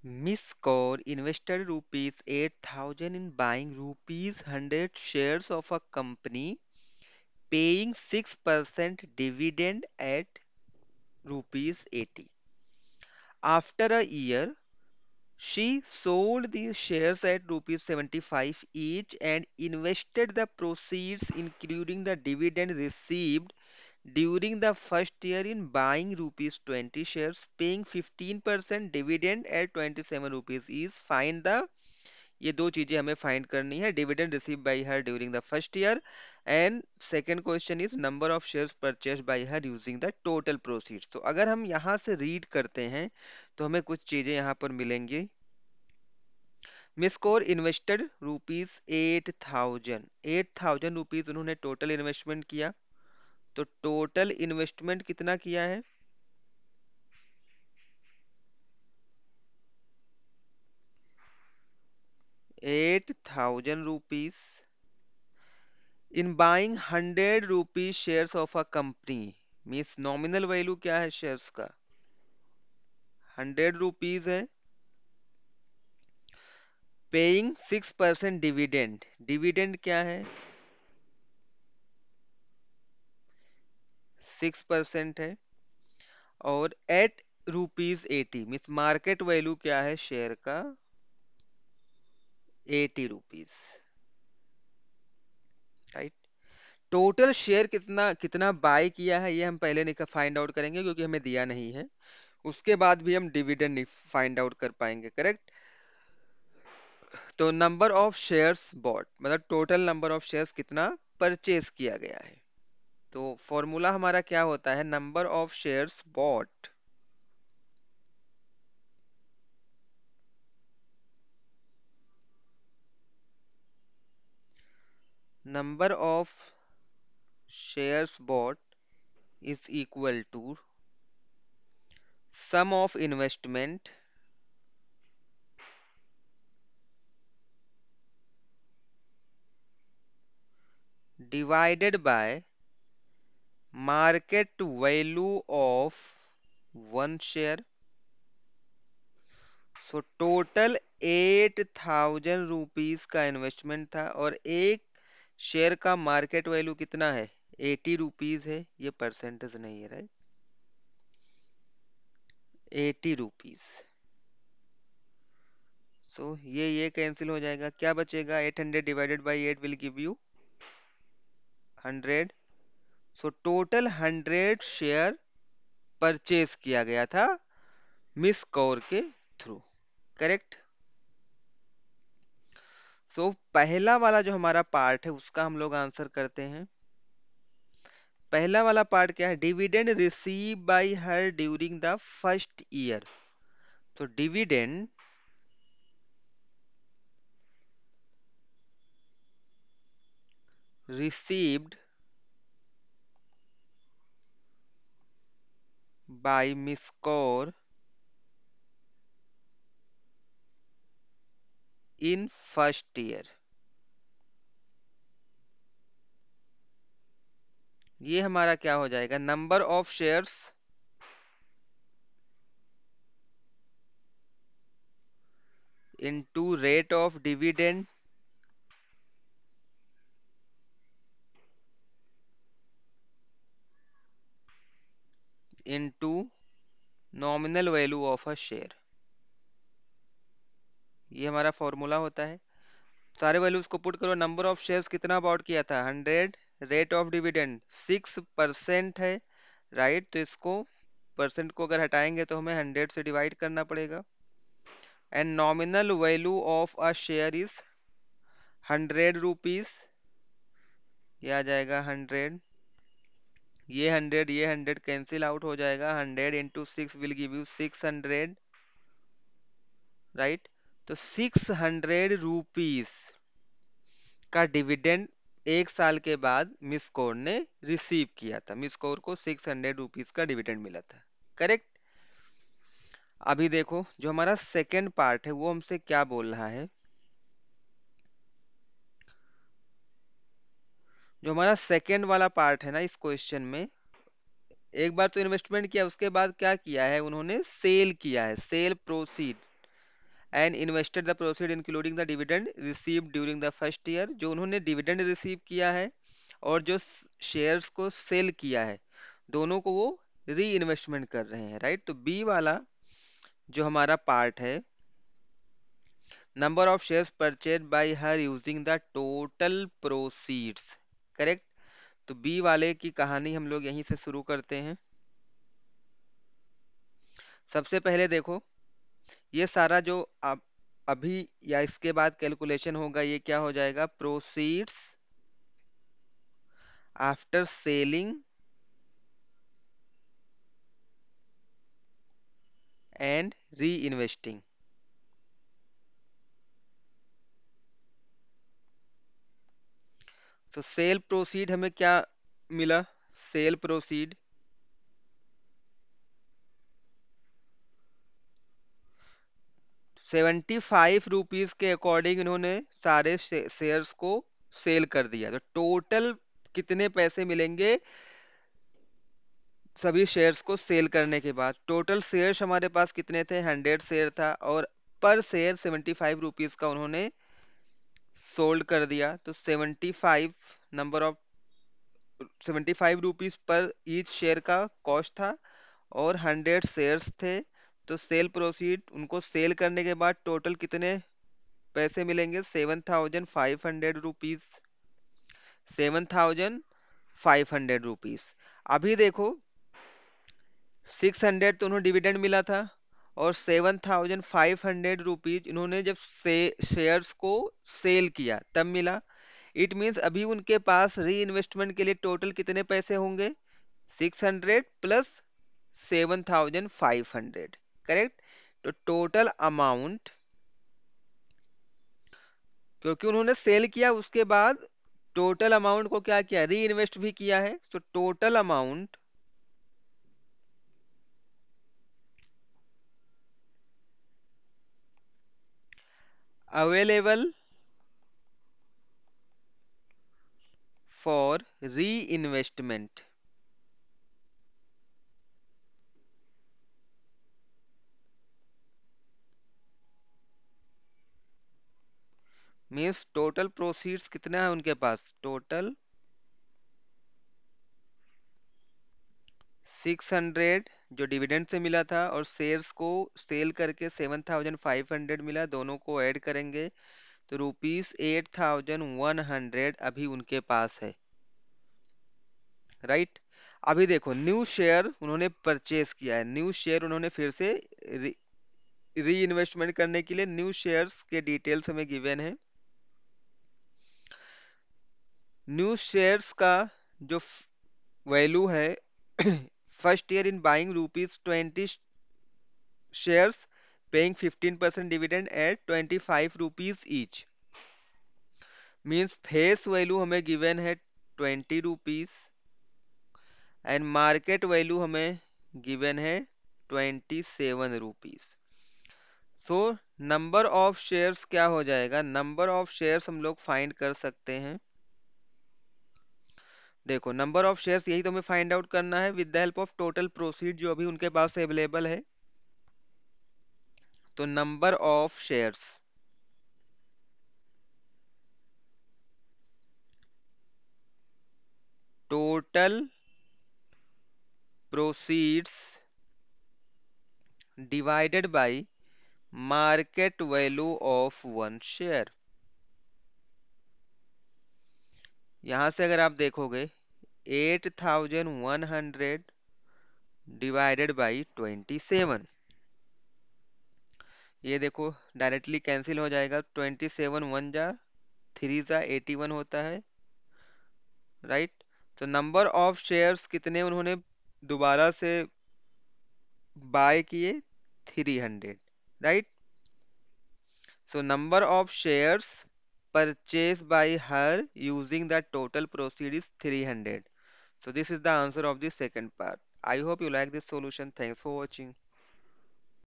Miss Kaur invested rupees 8,000 in buying rupees 100 shares of a company, paying 6% dividend at rupees 80. After a year, she sold these shares at rupees 75 each and invested the proceeds, including the dividend received during the first year, in buying rupees 20 shares, paying 15% dividend at 27 rupees each. Find the, ये दो चीजें हमें find करनी है, dividend receive by her during the first year and second question is number of shares purchase by her using the total proceeds. तो अगर हम यहाँ से रीड करते हैं तो हमें कुछ चीजें यहाँ पर मिलेंगी। Miss Kaur invested rupees 8,000 rupees उन्होंने टोटल इन्वेस्टमेंट किया। तो टोटल इन्वेस्टमेंट कितना किया है? 8,000 rupees in buying 100 rupees shares of a company. Means nominal value क्या है शेयर्स का? 100 रुपीज है। पेइंग 6% डिविडेंड, डिविडेंड क्या है? 6% है। और eight rupees 80 means market value क्या है शेयर का? 80 रुपीज। राइट। टोटल शेयर कितना कितना बाय किया है ये हम पहले नहीं फाइंड आउट करेंगे क्योंकि हमें दिया नहीं है। उसके बाद भी हम डिविडेंड नहीं फाइंड आउट कर पाएंगे, करेक्ट। तो नंबर ऑफ शेयर्स बॉट मतलब टोटल नंबर ऑफ शेयर्स कितना परचेज किया गया है। तो फॉर्मूला हमारा क्या होता है? Number of shares bought number of shares bought is equal to sum of investment divided by market value of one share। So total 8,000 rupees का इन्वेस्टमेंट था और एक शेयर का मार्केट वैल्यू कितना है? 80 रुपीज है। ये परसेंटेज नहीं है, राइट। 80 रुपीज। सो ये कैंसिल हो जाएगा, क्या बचेगा? 800 divided by 8 will give you 100। So total 100 share purchase किया गया था मिस कौर के थ्रू, करेक्ट। सो पहला वाला जो हमारा पार्ट है उसका हम लोग आंसर करते हैं। पहला वाला पार्ट क्या है? Dividend receive by her during the first year. तो dividend received by miss Kaur in first year. ये हमारा क्या हो जाएगा? Number of shares into rate of dividend into nominal value of a share. ये हमारा फॉर्मूला होता है। सारे वैल्यूज को पुट करो। नंबर ऑफ शेयर्स कितना अबाउट किया था? 100। रेट ऑफ डिविडेंड 6% है, राइट। तो इसको परसेंट को अगर हटाएंगे तो हमें 100 से डिवाइड करना पड़ेगा। And nominal value of a share is 100 rupees. ये आ जाएगा 100। ये 100 कैंसिल आउट हो जाएगा। 100 × 6 विल गिव यू 600, राइट। तो 600 रुपीज का डिविडेंड एक साल के बाद मिस कौर ने रिसीव किया था। मिस कौर को 600 रुपीज का डिविडेंड मिला था, करेक्ट। अभी देखो जो हमारा सेकेंड पार्ट है वो हमसे क्या बोल रहा है। जो हमारा सेकेंड वाला पार्ट है ना इस क्वेश्चन में, एक बार तो इन्वेस्टमेंट किया, उसके बाद क्या किया है उन्होंने? सेल किया है, cell proceed. And invested the proceed including the dividend received during the first year, जो उन्होंने डिविडेंड रिसीव किया है और जो शेयर्स को सेल किया है, दोनों को वो री इन्वेस्टमेंट कर रहे हैं, राइट। तो बी वाला जो हमारा पार्ट है, number of shares purchase by her using the total proceeds, correct. तो बी वाले की कहानी हम लोग यहीं से शुरू करते हैं। सबसे पहले देखो, ये सारा जो अब अभी या इसके बाद कैलकुलेशन होगा, ये क्या हो जाएगा, proceeds after selling and re investing. So cell proceed हमें क्या मिला, सेल प्रोसीड 75 रुपीज के अकॉर्डिंग इन्होंने सारे शेयर्स को सेल कर दिया। तो टोटल कितने पैसे मिलेंगे सभी शेयर्स को सेल करने के बाद? टोटल शेयर्स हमारे पास कितने थे, 100 शेयर था, और पर शेयर 75 रुपीज का उन्होंने सोल्ड कर दिया। तो 75 number of 75 rupees per each share का कॉस्ट था, और 100 शेयर्स थे। तो सेल प्रोसीड उनको सेल करने के बाद टोटल कितने पैसे मिलेंगे, 7500 रुपीज, 7500 रुपीज। अभी देखो, 600 तो उन्हें डिविडेंड मिला था, और 7500 रुपीज इन्होंने जब शेयर्स को सेल किया तब मिला। इट मीन्स अभी उनके पास री इन्वेस्टमेंट के लिए टोटल कितने पैसे होंगे, 600 प्लस 7500, करेक्ट। तो टोटल अमाउंट, क्योंकि उन्होंने सेल किया उसके बाद टोटल अमाउंट को क्या किया, री इन्वेस्ट भी किया है। तो टोटल अमाउंट अवेलेबल फॉर री इन्वेस्टमेंट मीन्स टोटल प्रोसीड्स कितना है उनके पास, टोटल 600 जो डिविडेंड से मिला था, और शेयर्स को सेल करके 7500 मिला, दोनों को ऐड करेंगे तो ₹8100 अभी उनके पास है, राइट। अभी देखो, न्यू शेयर उन्होंने परचेज किया है, न्यू शेयर उन्होंने फिर से री इन्वेस्टमेंट करने के लिए न्यू शेयर्स के डिटेल्स हमें गिवन है। न्यू शेयर्स का जो वैल्यू है first year in buying ₹20 shares paying 15% dividend at ₹25 each, means face value हमें गिवन है ₹20 एंड मार्केट वैल्यू हमें गिवन है ₹27। सो नंबर ऑफ शेयर्स क्या हो जाएगा, नंबर ऑफ शेयर्स हम लोग फाइंड कर सकते हैं। देखो, नंबर ऑफ शेयर्स यही तो हमें फाइंड आउट करना है with the help of total proceed जो अभी उनके पास अवेलेबल है। तो number of shares total proceeds divided by market value of one share. यहां से अगर आप देखोगे 8100 डिवाइडेड बाई 27, ये देखो डायरेक्टली कैंसिल हो जाएगा, 27 वन जा 3 जा 81 होता है, राइट। तो नंबर ऑफ शेयर्स कितने उन्होंने दोबारा से बाय किए, 300, right. So number of shares purchase by her using the total proceed is 300. So this is the answer of the second part. I hope you like this solution. Thanks for watching.